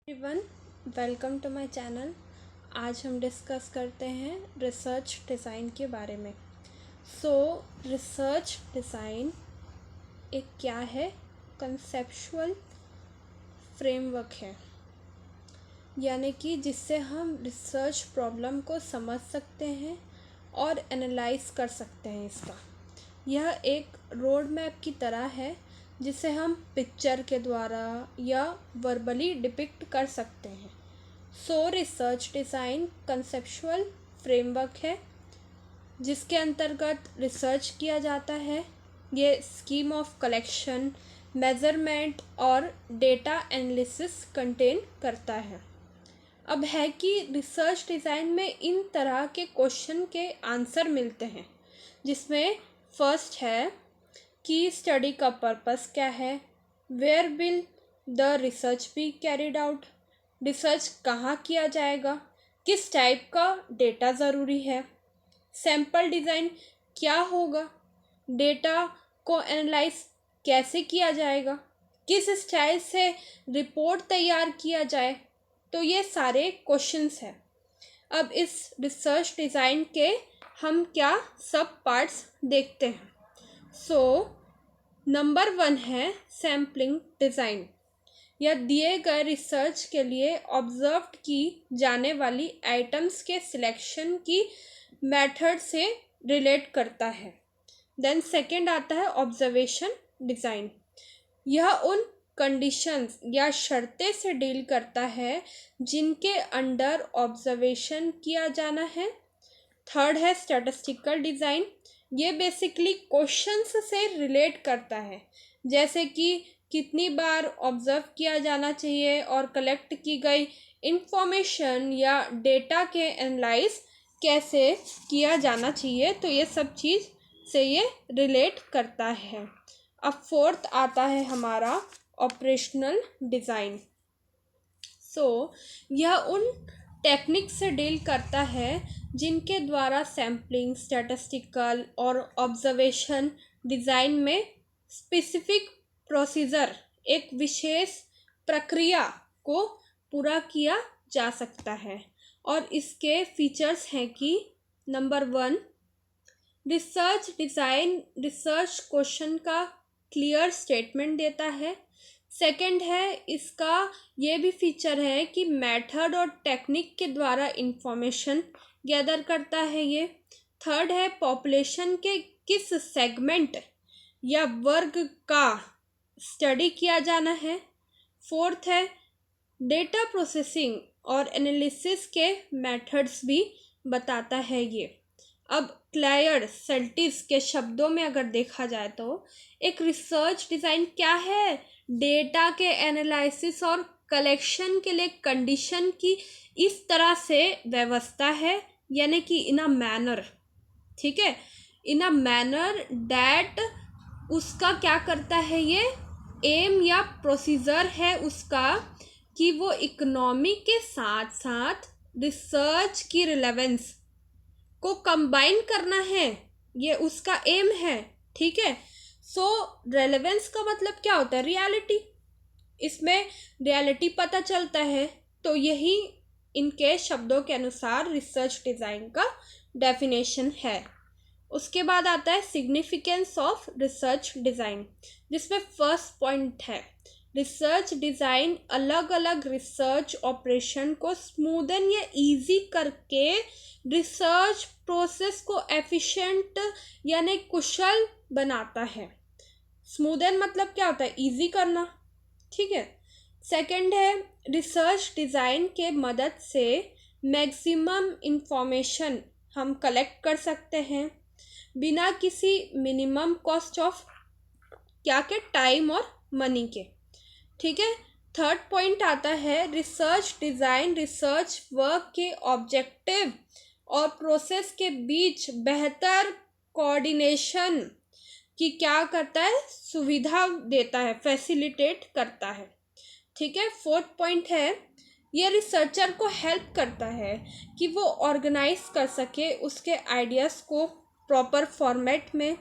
Everyone, welcome to my channel. आज हम discuss करते हैं रिसर्च डिज़ाइन के बारे में। रिसर्च डिज़ाइन एक क्या है? कंसेप्चुअल फ्रेमवर्क है, यानी कि जिससे हम रिसर्च प्रॉब्लम को समझ सकते हैं और एनालाइज कर सकते हैं इसका। यह एक रोड मैप की तरह है जिसे हम पिक्चर के द्वारा या वर्बली डिपिक्ट कर सकते हैं। रिसर्च डिज़ाइन कंसेप्चुअल फ्रेमवर्क है जिसके अंतर्गत रिसर्च किया जाता है। ये स्कीम ऑफ कलेक्शन, मेजरमेंट और डेटा एनालिसिस कंटेन करता है। अब है कि रिसर्च डिज़ाइन में इन तरह के क्वेश्चन के आंसर मिलते हैं, जिसमें फर्स्ट है कि स्टडी का पर्पस क्या है, where will the research be carried out, research कहाँ किया जाएगा, किस टाइप का डेटा ज़रूरी है, सैम्पल डिज़ाइन क्या होगा, डेटा को एनालाइज कैसे किया जाएगा, किस स्टाइल से रिपोर्ट तैयार किया जाए। तो ये सारे क्वेश्चंस हैं। अब इस रिसर्च डिज़ाइन के हम क्या सब पार्ट्स देखते हैं। नंबर 1 है सैम्पलिंग डिज़ाइन। यह दिए गए रिसर्च के लिए ऑब्जर्व की जाने वाली आइटम्स के सिलेक्शन की मेथड से रिलेट करता है। देन सेकंड आता है ऑब्जर्वेशन डिज़ाइन। यह उन कंडीशंस या शर्तें से डील करता है जिनके अंडर ऑब्जर्वेशन किया जाना है। थर्ड है स्टैटिस्टिकल डिज़ाइन। ये बेसिकली क्वेश्चंस से रिलेट करता है, जैसे कि कितनी बार ऑब्जर्व किया जाना चाहिए और कलेक्ट की गई इंफॉर्मेशन या डेटा के एनालाइज कैसे किया जाना चाहिए। तो ये सब चीज़ से ये रिलेट करता है। अब फोर्थ आता है हमारा ऑपरेशनल डिज़ाइन। यह उन टेक्निक से डील करता है जिनके द्वारा सैम्पलिंग, स्टैटिस्टिकल और ऑब्जर्वेशन डिज़ाइन में स्पेसिफिक प्रोसीजर, एक विशेष प्रक्रिया को पूरा किया जा सकता है। और इसके फीचर्स हैं कि number 1, research design research question का क्लियर स्टेटमेंट देता है। सेकंड है, इसका ये भी फीचर है कि मेथड और टेक्निक के द्वारा इंफॉर्मेशन गैदर करता है ये। थर्ड है, पॉपुलेशन के किस सेगमेंट या वर्ग का स्टडी किया जाना है। फोर्थ है, डेटा प्रोसेसिंग और एनालिसिस के मेथड्स भी बताता है ये। अब क्लायड सेल्टिस के शब्दों में अगर देखा जाए तो एक रिसर्च डिज़ाइन क्या है? डेटा के एनालिसिस और कलेक्शन के लिए कंडीशन की इस तरह से व्यवस्था है, यानी कि इन अ मैनर, ठीक है, इन अ मैनर डैट उसका क्या करता है, ये एम या प्रोसीजर है उसका कि वो इकोनॉमी के साथ साथ रिसर्च की रिलेवेंस को कंबाइन करना है, ये उसका एम है। ठीक है, रेलेवेंस का मतलब क्या होता है? रियलिटी। इसमें रियलिटी पता चलता है, तो यही इनके शब्दों के अनुसार रिसर्च डिज़ाइन का डेफिनेशन है। उसके बाद आता है सिग्निफिकेंस ऑफ रिसर्च डिज़ाइन, जिसमें फर्स्ट पॉइंट है रिसर्च डिज़ाइन अलग अलग रिसर्च ऑपरेशन को स्मूदन या इजी करके रिसर्च प्रोसेस को एफिशिएंट यानी कुशल बनाता है। स्मूदन मतलब क्या होता है? इजी करना। ठीक है। सेकंड है, रिसर्च डिज़ाइन के मदद से मैक्सिमम इंफॉर्मेशन हम कलेक्ट कर सकते हैं बिना किसी मिनिमम कॉस्ट ऑफ क्या के टाइम और मनी के। ठीक है। थर्ड पॉइंट आता है रिसर्च डिज़ाइन रिसर्च वर्क के ऑब्जेक्टिव और प्रोसेस के बीच बेहतर कोऑर्डिनेशन की क्या करता है? सुविधा देता है, फैसिलिटेट करता है। ठीक है। फोर्थ पॉइंट है ये रिसर्चर को हेल्प करता है कि वो ऑर्गेनाइज कर सके उसके आइडियाज़ को प्रॉपर फॉर्मेट में,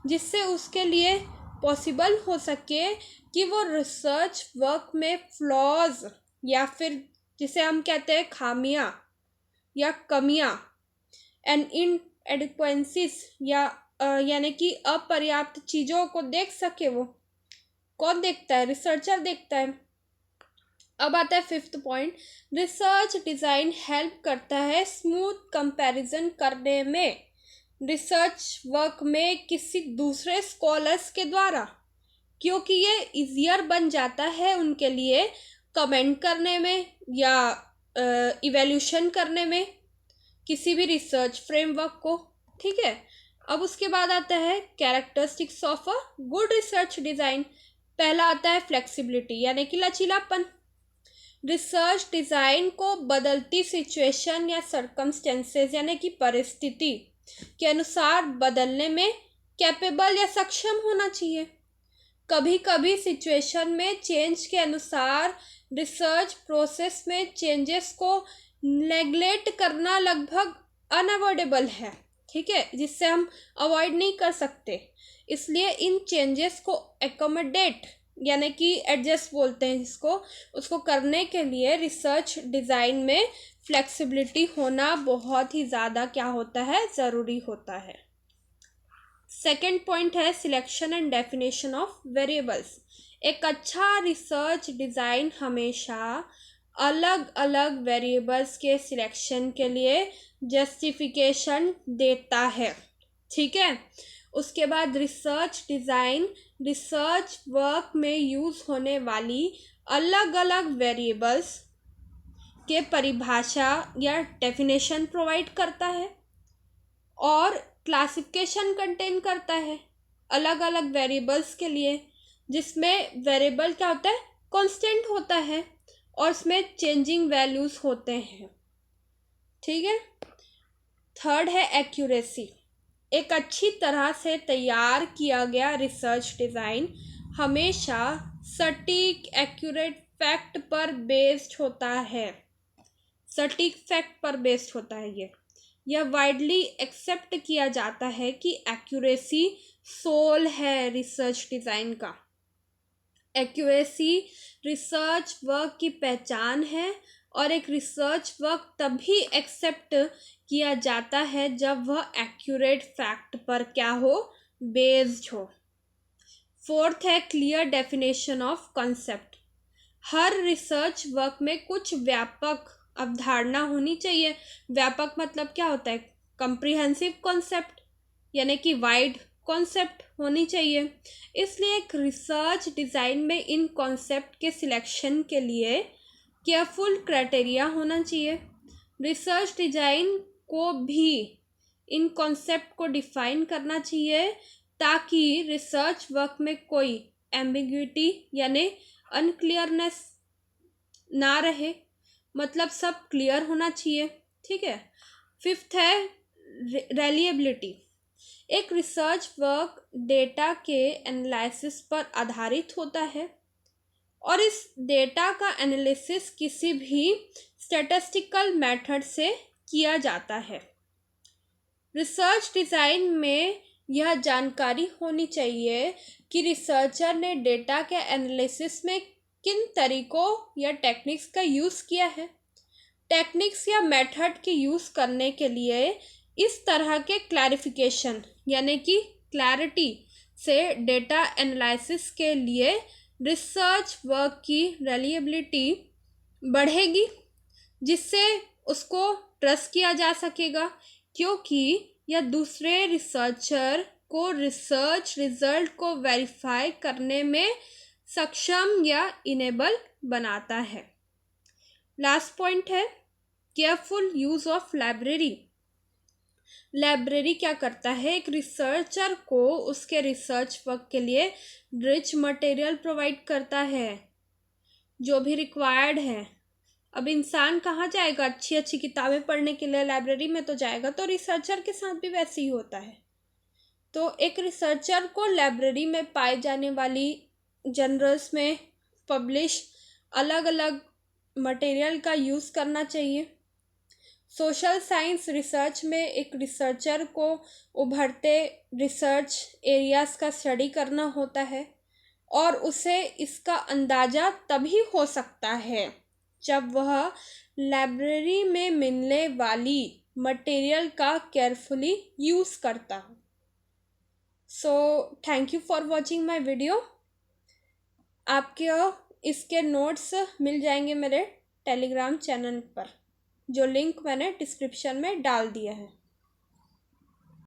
जिससे उसके लिए पॉसिबल हो सके कि वो रिसर्च वर्क में फ्लॉज या फिर जिसे हम कहते हैं खामियां या कमियां, एंड इनएडिक्वेंसीज या यानी कि अपर्याप्त चीज़ों को देख सके। वो कौन देखता है? रिसर्चर देखता है। अब आता है fifth point, research design help करता है स्मूथ कंपैरिजन करने में रिसर्च वर्क में किसी दूसरे स्कॉलर्स के द्वारा, क्योंकि ये इजियर बन जाता है उनके लिए कमेंट करने में या इवैल्यूएशन करने में किसी भी रिसर्च फ्रेमवर्क को। ठीक है, अब उसके बाद आता है characteristics of a good research design. पहला आता है फ्लेक्सिबिलिटी यानी कि लचीलापन। रिसर्च डिज़ाइन को बदलती सिचुएशन या सर्कमस्टेंसेस यानी कि परिस्थिति के अनुसार बदलने में कैपेबल या सक्षम होना चाहिए। कभी कभी सिचुएशन में चेंज के अनुसार रिसर्च प्रोसेस में चेंजेस को नेग्लेक्ट करना लगभग अनअवॉइडेबल है। ठीक है, जिससे हम अवॉइड नहीं कर सकते। इसलिए इन चेंजेस को एकोमोडेट यानी कि एडजस्ट बोलते हैं जिसको, उसको करने के लिए रिसर्च डिज़ाइन में फ्लेक्सिबिलिटी होना बहुत ही ज़्यादा क्या होता है, ज़रूरी होता है। सेकेंड पॉइंट है selection and definition of variables. एक अच्छा रिसर्च डिज़ाइन हमेशा अलग अलग वेरिएबल्स के सिलेक्शन के लिए जस्टिफिकेशन देता है। ठीक है, उसके बाद रिसर्च डिज़ाइन रिसर्च वर्क में यूज़ होने वाली अलग अलग वेरिएबल्स के परिभाषा या डेफिनेशन प्रोवाइड करता है और क्लासिफिकेशन कंटेन करता है अलग अलग वेरिएबल्स के लिए, जिसमें वेरिएबल क्या होता है, कांस्टेंट होता है और इसमें चेंजिंग वैल्यूज़ होते हैं। ठीक है, थर्ड है एक्यूरेसी। एक अच्छी तरह से तैयार किया गया रिसर्च डिज़ाइन हमेशा सटीक एक्यूरेट फैक्ट पर बेस्ड होता है। सटीक फैक्ट पर बेस्ड होता है यह वाइडली एक्सेप्ट किया जाता है कि एक्यूरेसी सोल है रिसर्च डिज़ाइन का। एक्यूरेसी रिसर्च वर्क की पहचान है और एक रिसर्च वर्क तभी एक्सेप्ट किया जाता है जब वह एक्यूरेट फैक्ट पर क्या हो, बेस्ड हो। फोर्थ है clear definition of concept. Her research work में कुछ व्यापक अवधारणा होनी चाहिए। व्यापक मतलब क्या होता है, कॉम्प्रिहेंसिव कॉन्सेप्ट यानी कि वाइड कॉन्सेप्ट होनी चाहिए। इसलिए एक रिसर्च डिज़ाइन में इन कॉन्सेप्ट के सिलेक्शन के लिए केयरफुल क्राइटेरिया होना चाहिए। रिसर्च डिज़ाइन को भी इन कॉन्सेप्ट को डिफाइन करना चाहिए ताकि रिसर्च वर्क में कोई एम्बिग्विटी यानी अनक्लियरनेस ना रहे, मतलब सब क्लियर होना चाहिए। ठीक है, फिफ्थ है रिलायबिलिटी। एक रिसर्च वर्क डेटा के एनालिसिस पर आधारित होता है और इस डेटा का एनालिसिस किसी भी स्टैटिस्टिकल मेथड से किया जाता है। रिसर्च डिज़ाइन में यह जानकारी होनी चाहिए कि रिसर्चर ने डेटा के एनालिसिस में किन तरीकों या टेक्निक्स का यूज़ किया है। टेक्निक्स या मेथड के यूज़ करने के लिए इस तरह के क्लैरिफिकेशन यानी कि क्लैरिटी से डेटा एनालिसिस के लिए रिसर्च वर्क की रिलायबिलिटी बढ़ेगी, जिससे उसको ट्रस्ट किया जा सकेगा क्योंकि यह दूसरे रिसर्चर को रिसर्च रिजल्ट को वेरीफाई करने में सक्षम या इनेबल बनाता है। लास्ट पॉइंट है careful use of library. Library क्या करता है, एक रिसर्चर को उसके रिसर्च वर्क के लिए रिच मटेरियल प्रोवाइड करता है जो भी रिक्वायर्ड है। अब इंसान कहाँ जाएगा अच्छी अच्छी किताबें पढ़ने के लिए, लाइब्रेरी में तो जाएगा। तो रिसर्चर के साथ भी वैसे ही होता है। तो एक रिसर्चर को लाइब्रेरी में पाए जाने वाली जर्नल्स में पब्लिश अलग अलग मटेरियल का यूज़ करना चाहिए। सोशल साइंस रिसर्च में एक रिसर्चर को उभरते रिसर्च एरियाज़ का स्टडी करना होता है और उसे इसका अंदाज़ा तभी हो सकता है जब वह लाइब्रेरी में मिलने वाली मटेरियल का केयरफुली यूज़ करता है। So thank you for watching my video. आपके इसके नोट्स मिल जाएंगे मेरे टेलीग्राम चैनल पर, जो लिंक मैंने डिस्क्रिप्शन में डाल दिया है।